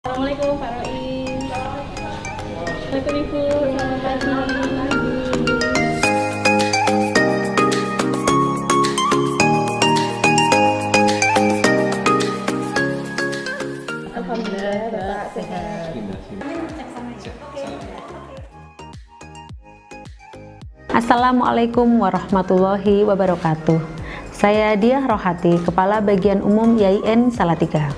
Assalamualaikum Pak Rois. Assalamualaikum Ibu. Selamat pagi. Alhamdulillah Bapak sehat. Assalamualaikum warahmatullahi wabarakatuh. Saya Diah Rohati, Kepala Bagian Umum YIN Salatiga.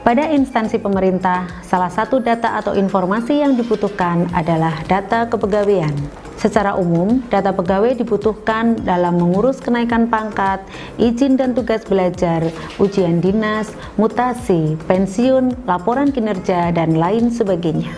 Pada instansi pemerintah, salah satu data atau informasi yang dibutuhkan adalah data kepegawaian. Secara umum, data pegawai dibutuhkan dalam mengurus kenaikan pangkat, izin dan tugas belajar, ujian dinas, mutasi, pensiun, laporan kinerja, dan lain sebagainya.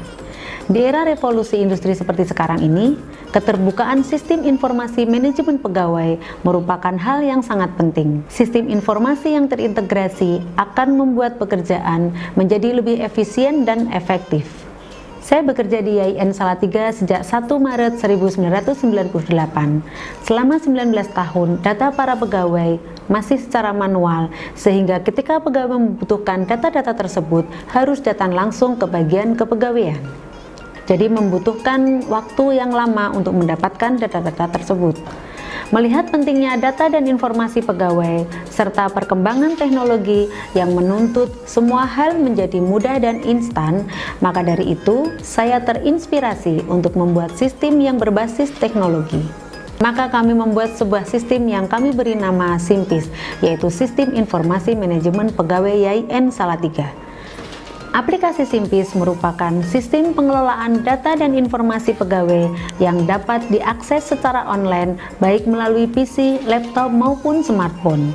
Di era revolusi industri seperti sekarang ini, keterbukaan sistem informasi manajemen pegawai merupakan hal yang sangat penting. Sistem informasi yang terintegrasi akan membuat pekerjaan menjadi lebih efisien dan efektif. Saya bekerja di YIN Salatiga sejak 1 Maret 1998. Selama 19 tahun, data para pegawai masih secara manual, sehingga ketika pegawai membutuhkan data-data tersebut, harus datang langsung ke bagian kepegawaian. Jadi membutuhkan waktu yang lama untuk mendapatkan data-data tersebut. Melihat pentingnya data dan informasi pegawai, serta perkembangan teknologi yang menuntut semua hal menjadi mudah dan instan, maka dari itu saya terinspirasi untuk membuat sistem yang berbasis teknologi. Maka kami membuat sebuah sistem yang kami beri nama SIMPIS, yaitu Sistem Informasi Manajemen Pegawai YIN Salatiga. Aplikasi SIMPIS merupakan sistem pengelolaan data dan informasi pegawai yang dapat diakses secara online baik melalui PC, laptop maupun smartphone.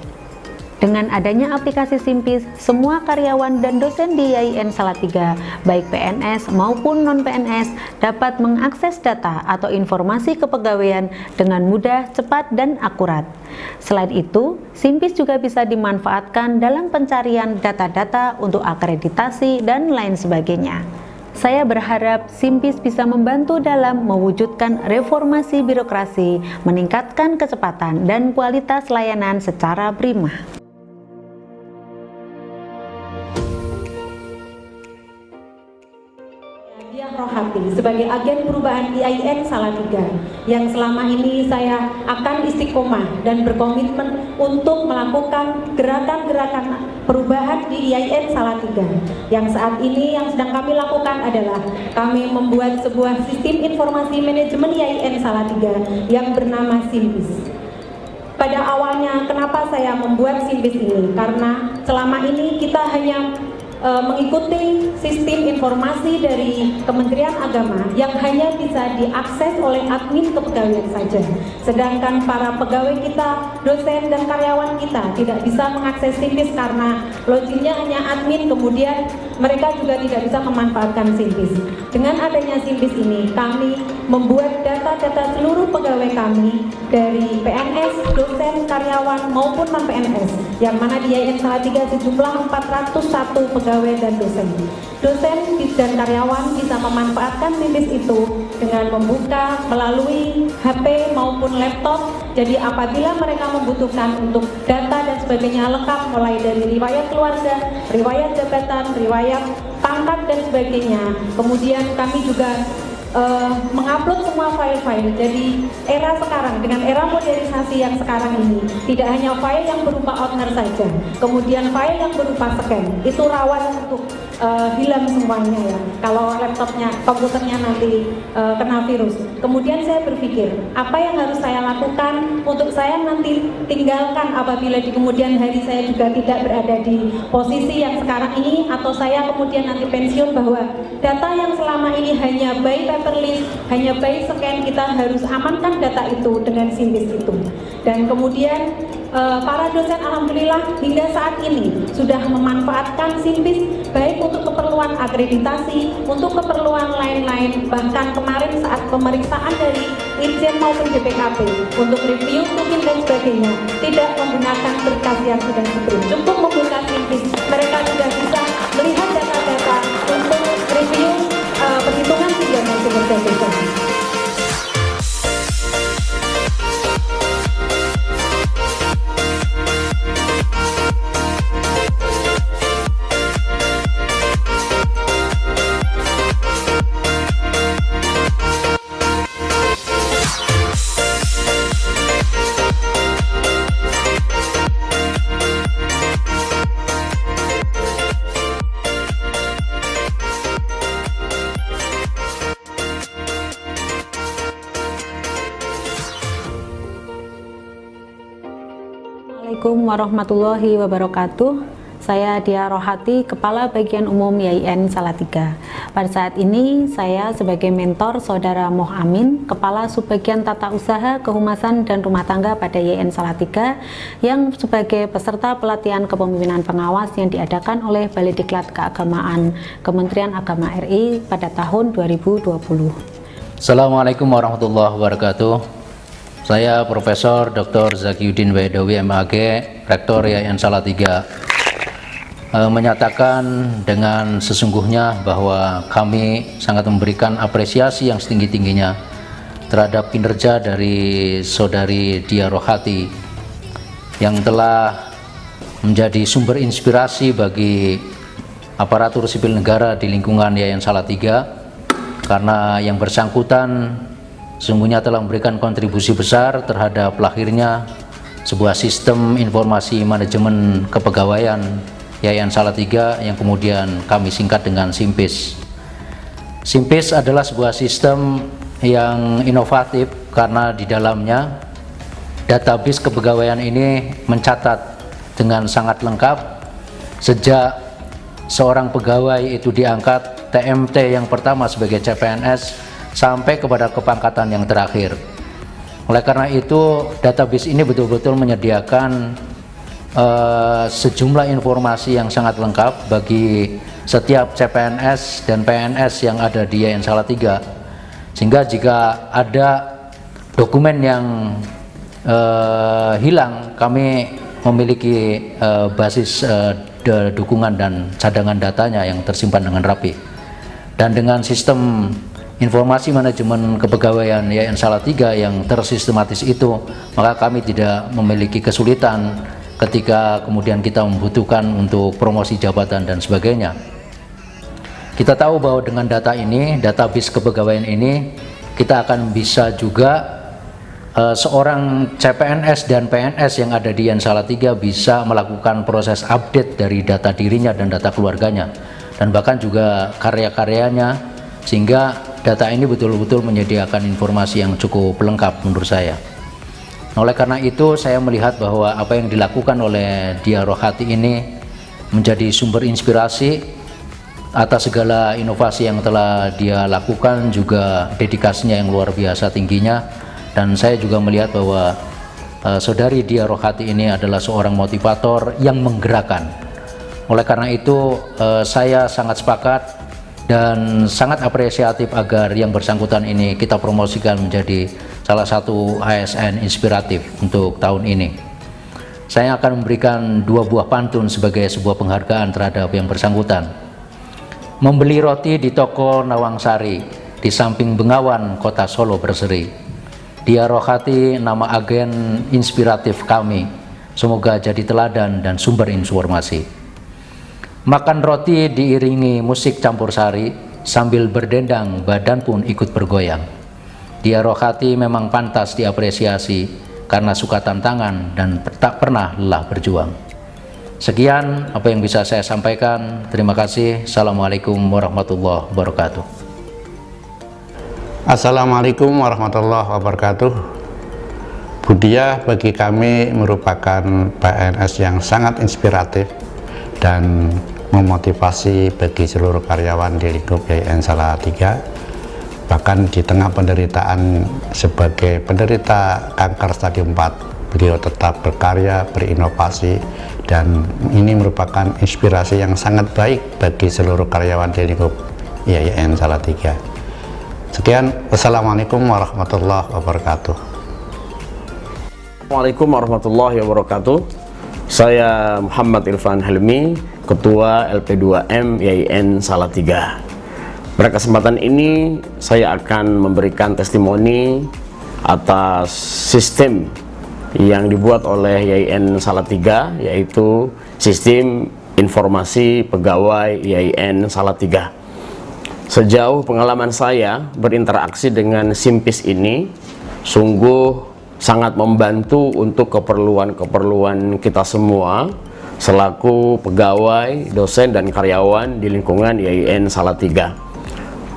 Dengan adanya aplikasi SIMPIS, semua karyawan dan dosen di YIN Salatiga, baik PNS maupun non-PNS, dapat mengakses data atau informasi kepegawaian dengan mudah, cepat, dan akurat. Selain itu, SIMPIS juga bisa dimanfaatkan dalam pencarian data-data untuk akreditasi dan lain sebagainya. Saya berharap SIMPIS bisa membantu dalam mewujudkan reformasi birokrasi, meningkatkan kecepatan dan kualitas layanan secara prima. Diah Rohati sebagai agen perubahan YIN Salatiga yang selama ini saya akan istiqomah dan berkomitmen untuk melakukan gerakan-gerakan perubahan di YIN Salatiga. Yang saat ini yang sedang kami lakukan adalah kami membuat sebuah sistem informasi manajemen YIN Salatiga yang bernama SIMPIS. Pada awalnya kenapa saya membuat SIMPIS ini? Karena selama ini kita hanya mengikuti sistem informasi dari Kementerian Agama yang hanya bisa diakses oleh admin kepegawaian saja. Sedangkan para pegawai kita, dosen dan karyawan kita tidak bisa mengakses SIMPIS karena loginnya hanya admin, kemudian mereka juga tidak bisa memanfaatkan SIMPIS. Dengan adanya SIMPIS ini, kami membuat data-data seluruh pegawai kami dari PNS, dosen, karyawan maupun non-PNS, yang mana di YIN Salatiga sejumlah 401 pegawai dan dosen. Dosen dan karyawan bisa memanfaatkan SIMPIS itu dengan membuka melalui HP maupun laptop. Jadi apabila mereka membutuhkan untuk data dan sebagainya lengkap, mulai dari riwayat keluarga, riwayat jabatan, riwayat pangkat dan sebagainya. Kemudian kami juga mengupload semua file-file. Jadi era sekarang dengan era modernisasi yang sekarang ini, tidak hanya file yang berupa owner saja, kemudian file yang berupa scan itu rawan untuk hilang semuanya ya kalau laptopnya, komputernya nanti kena virus. Kemudian saya berpikir apa yang harus saya lakukan untuk saya nanti tinggalkan apabila di kemudian hari saya juga tidak berada di posisi yang sekarang ini, atau saya kemudian nanti pensiun, bahwa data yang selama ini hanya by paperless, hanya by scan, kita harus amankan data itu dengan SIMPIS itu. Dan kemudian para dosen alhamdulillah hingga saat ini sudah memanfaatkan SIMPIS baik untuk keperluan akreditasi, untuk keperluan lain-lain, bahkan kemarin saat pemeriksaan dari Irjen maupun BPKP untuk review mungkin dan sebagainya tidak menggunakan berkas yang sudah diberi, cukup membuka SIMPIS mereka sudah bisa melihat data-data untuk review perhitungan pidana sumber daya. Assalamualaikum warahmatullahi wabarakatuh. Saya Dia Rohati, Kepala Bagian Umum YIN Salatiga. Pada saat ini saya sebagai mentor Saudara Moh Amin, Kepala Subbagian Tata Usaha, Kehumasan dan Rumah Tangga pada YIN Salatiga, yang sebagai peserta pelatihan kepemimpinan pengawas yang diadakan oleh Balediklat Keagamaan Kementerian Agama RI pada tahun 2020. Assalamualaikum warahmatullahi wabarakatuh. Saya Profesor Dr. Zakiuddin Baidowi MAG, Rektor YIN Salatiga, menyatakan dengan sesungguhnya bahwa kami sangat memberikan apresiasi yang setinggi-tingginya terhadap kinerja dari Saudari Dia Rohati yang telah menjadi sumber inspirasi bagi aparatur sipil negara di lingkungan YIN Salatiga, karena yang bersangkutan sesungguhnya telah memberikan kontribusi besar terhadap lahirnya sebuah sistem informasi manajemen kepegawaian YIN Salatiga yang kemudian kami singkat dengan SIMPIS. SIMPIS adalah sebuah sistem yang inovatif karena di dalamnya database kepegawaian ini mencatat dengan sangat lengkap sejak seorang pegawai itu diangkat TMT yang pertama sebagai CPNS sampai kepada kepangkatan yang terakhir. Oleh karena itu, database ini betul-betul menyediakan sejumlah informasi yang sangat lengkap bagi setiap CPNS dan PNS yang ada di YIN Salatiga, sehingga jika ada dokumen yang hilang, kami memiliki basis dukungan dan cadangan datanya yang tersimpan dengan rapi. Dan dengan sistem informasi manajemen kepegawaian YIN Salatiga yang tersistematis itu, maka kami tidak memiliki kesulitan ketika kemudian kita membutuhkan untuk promosi jabatan dan sebagainya. Kita tahu bahwa dengan data ini, database kepegawaian ini, kita akan bisa juga seorang CPNS dan PNS yang ada di YIN Salatiga bisa melakukan proses update dari data dirinya dan data keluarganya, dan bahkan juga karya-karyanya, sehingga data ini betul-betul menyediakan informasi yang cukup lengkap menurut saya. Oleh karena itu, saya melihat bahwa apa yang dilakukan oleh Dia Rohati ini menjadi sumber inspirasi atas segala inovasi yang telah dia lakukan, juga dedikasinya yang luar biasa tingginya. Dan saya juga melihat bahwa Saudari Dia Rohati ini adalah seorang motivator yang menggerakkan. Oleh karena itu, saya sangat sepakat dan sangat apresiatif agar yang bersangkutan ini kita promosikan menjadi salah satu ASN inspiratif untuk tahun ini. Saya akan memberikan 2 buah pantun sebagai sebuah penghargaan terhadap yang bersangkutan. Membeli roti di toko Nawangsari, di samping Bengawan, kota Solo berseri. Dia Rohati nama agen inspiratif kami, semoga jadi teladan dan sumber informasi. Makan roti diiringi musik campur sari, sambil berdendang badan pun ikut bergoyang. Dia Rohati memang pantas diapresiasi karena suka tantangan dan tak pernah lelah berjuang. Sekian apa yang bisa saya sampaikan. Terima kasih. Assalamualaikum warahmatullahi wabarakatuh. Assalamualaikum warahmatullahi wabarakatuh. Bu Dia bagi kami merupakan PNS yang sangat inspiratif dan memotivasi bagi seluruh karyawan di lingkup YIN Salatiga. Bahkan di tengah penderitaan sebagai penderita kanker stadium 4, beliau tetap berkarya, berinovasi, dan ini merupakan inspirasi yang sangat baik bagi seluruh karyawan di lingkup YIN Salatiga. Sekian, wassalamualaikum warahmatullahi wabarakatuh. Assalamualaikum warahmatullahi wabarakatuh. Saya Muhammad Irfan Helmi, Ketua LP2M YIN Salatiga. Pada kesempatan ini saya akan memberikan testimoni atas sistem yang dibuat oleh YIN Salatiga, yaitu sistem informasi pegawai YIN Salatiga. Sejauh pengalaman saya berinteraksi dengan SIMPIS ini, sungguh sangat membantu untuk keperluan-keperluan kita semua selaku pegawai, dosen, dan karyawan di lingkungan YIN Salatiga.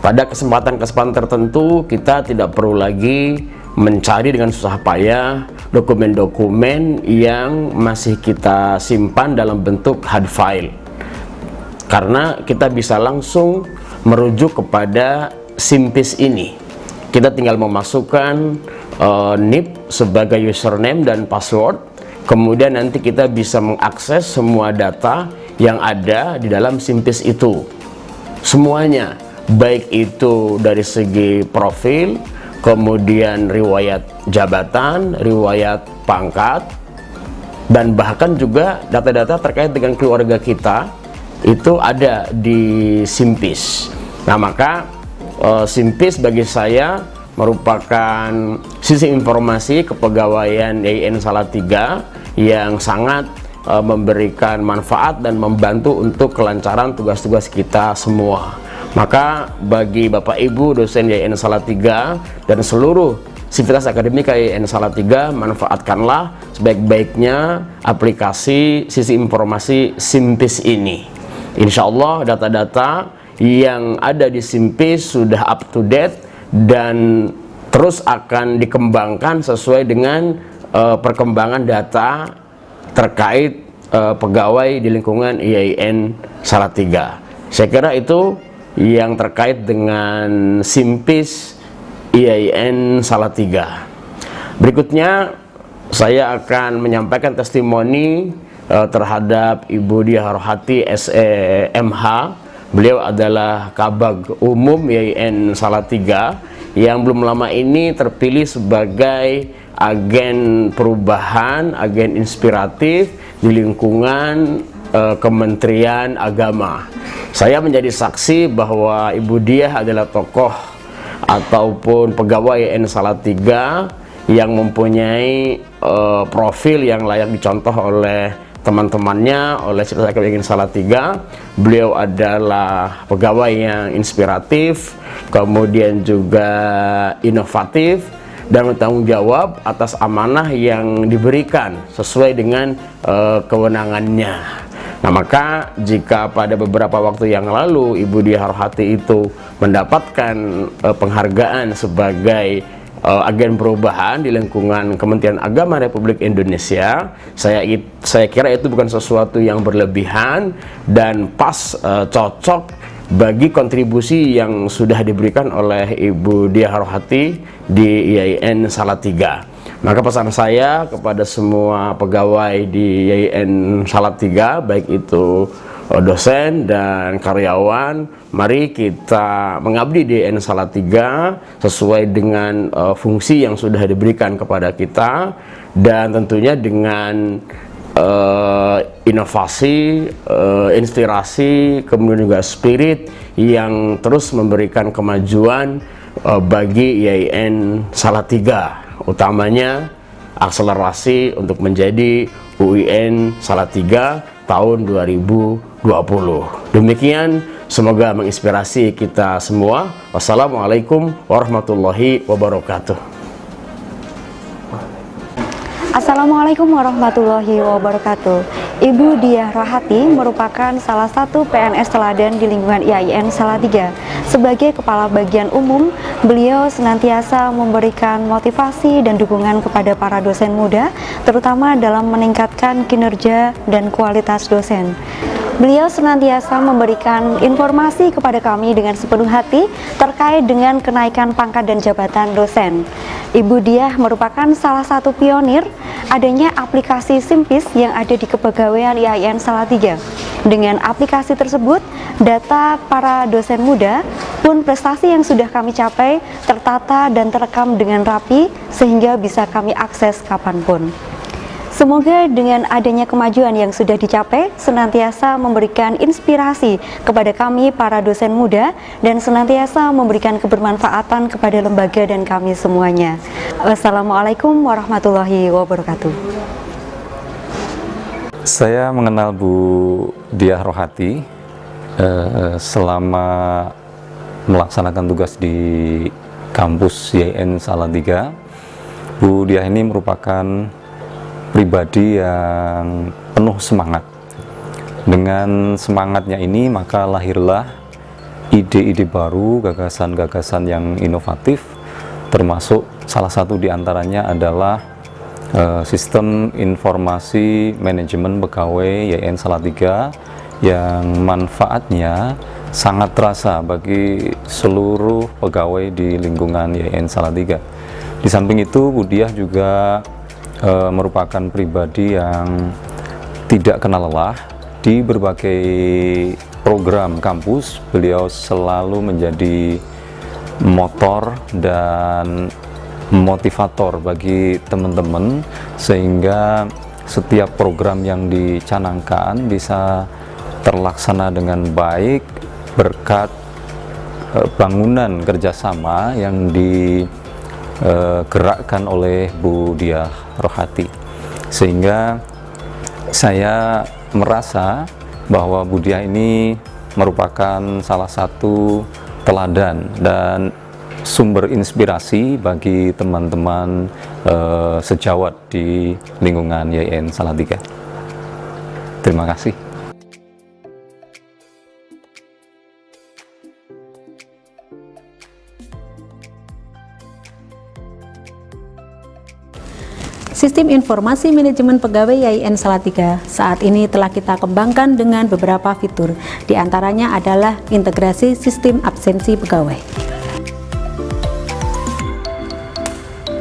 Pada kesempatan-kesempatan tertentu kita tidak perlu lagi mencari dengan susah payah dokumen-dokumen yang masih kita simpan dalam bentuk hard file, karena kita bisa langsung merujuk kepada SIMPIS ini. Kita tinggal memasukkan NIP sebagai username dan password, kemudian nanti kita bisa mengakses semua data yang ada di dalam SIMPIS itu, semuanya, baik itu dari segi profil, kemudian riwayat jabatan, riwayat pangkat, dan bahkan juga data-data terkait dengan keluarga kita itu ada di SIMPIS. Nah, maka SIMPIS bagi saya merupakan sisi informasi kepegawaian YIN Salatiga yang sangat memberikan manfaat dan membantu untuk kelancaran tugas-tugas kita semua. Maka bagi Bapak Ibu dosen YIN Salatiga dan seluruh sivitas akademika YIN Salatiga, manfaatkanlah sebaik-baiknya aplikasi sisi informasi SIMPIS ini. Insya Allah data-data yang ada di SIMPIS sudah up to date dan terus akan dikembangkan sesuai dengan perkembangan data terkait pegawai di lingkungan YIN Salatiga. Saya kira itu yang terkait dengan SIMPIS YIN Salatiga. Berikutnya saya akan menyampaikan testimoni terhadap Ibu Diah Rohati SEMH. Beliau adalah Kabag Umum YIN Salatiga yang belum lama ini terpilih sebagai agen perubahan, agen inspiratif di lingkungan Kementerian Agama. Saya menjadi saksi bahwa Ibu Diah adalah tokoh ataupun pegawai YIN Salatiga yang mempunyai profil yang layak dicontoh oleh teman-temannya, oleh sivitas akademika YIN Salatiga. Beliau adalah pegawai yang inspiratif, kemudian juga inovatif, dan bertanggung jawab atas amanah yang diberikan sesuai dengan kewenangannya. Nah, maka jika pada beberapa waktu yang lalu Ibu Diah Rohati itu mendapatkan penghargaan sebagai agen perubahan di lingkungan Kementerian Agama Republik Indonesia, saya kira itu bukan sesuatu yang berlebihan dan pas, cocok bagi kontribusi yang sudah diberikan oleh Ibu Diah Rohati di YIN Salatiga. Maka pesan saya kepada semua pegawai di YIN Salatiga, baik itu dosen dan karyawan, mari kita mengabdi di YIN Salatiga sesuai dengan fungsi yang sudah diberikan kepada kita, dan tentunya dengan inovasi, inspirasi, kemudian juga spirit yang terus memberikan kemajuan bagi YIN Salatiga, utamanya akselerasi untuk menjadi UIN Salatiga tahun 2020. Demikian, semoga menginspirasi kita semua. Wassalamualaikum warahmatullahi wabarakatuh. Assalamualaikum warahmatullahi wabarakatuh. Ibu Diah Rohati merupakan salah satu PNS teladan di lingkungan YIN Salatiga. Sebagai Kepala Bagian Umum, beliau senantiasa memberikan motivasi dan dukungan kepada para dosen muda, terutama dalam meningkatkan kinerja dan kualitas dosen. Beliau senantiasa memberikan informasi kepada kami dengan sepenuh hati terkait dengan kenaikan pangkat dan jabatan dosen. Ibu Diah merupakan salah satu pionir adanya aplikasi SIMPIS yang ada di kepegawaian YIN Salatiga. Dengan aplikasi tersebut, data para dosen muda pun prestasi yang sudah kami capai tertata dan terekam dengan rapi sehingga bisa kami akses kapanpun. Semoga dengan adanya kemajuan yang sudah dicapai senantiasa memberikan inspirasi kepada kami para dosen muda dan senantiasa memberikan kebermanfaatan kepada lembaga dan kami semuanya. Wassalamualaikum warahmatullahi wabarakatuh. Saya mengenal Bu Diah Rohati selama melaksanakan tugas di kampus YIN Salatiga. Bu Diah ini merupakan pribadi yang penuh semangat. Dengan semangatnya ini maka lahirlah ide-ide baru, gagasan-gagasan yang inovatif, termasuk salah satu diantaranya adalah sistem informasi manajemen pegawai YIN Salatiga yang manfaatnya sangat terasa bagi seluruh pegawai di lingkungan YIN Salatiga. Di samping itu, Bu Diah juga merupakan pribadi yang tidak kenal lelah. Di berbagai program kampus, beliau selalu menjadi motor dan motivator bagi teman-teman, sehingga setiap program yang dicanangkan bisa terlaksana dengan baik berkat bangunan kerjasama yang digerakkan oleh Bu Diah Rohati. Sehingga saya merasa bahwa Bu Diah ini merupakan salah satu teladan dan sumber inspirasi bagi teman-teman sejawat di lingkungan YIN Salatiga. Terima kasih. Sistem informasi manajemen pegawai YIN Salatiga saat ini telah kita kembangkan dengan beberapa fitur. Di antaranya adalah integrasi sistem absensi pegawai.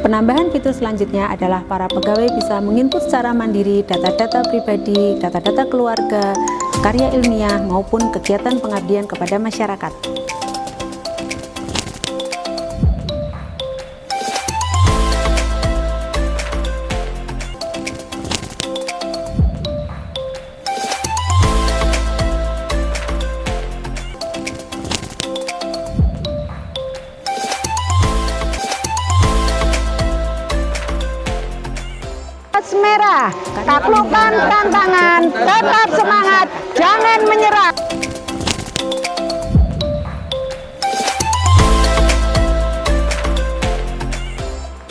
Penambahan fitur selanjutnya adalah para pegawai bisa menginput secara mandiri data-data pribadi, data-data keluarga, karya ilmiah maupun kegiatan pengabdian kepada masyarakat. Merah, taklukkan tantangan, tetap semangat, jangan menyerah.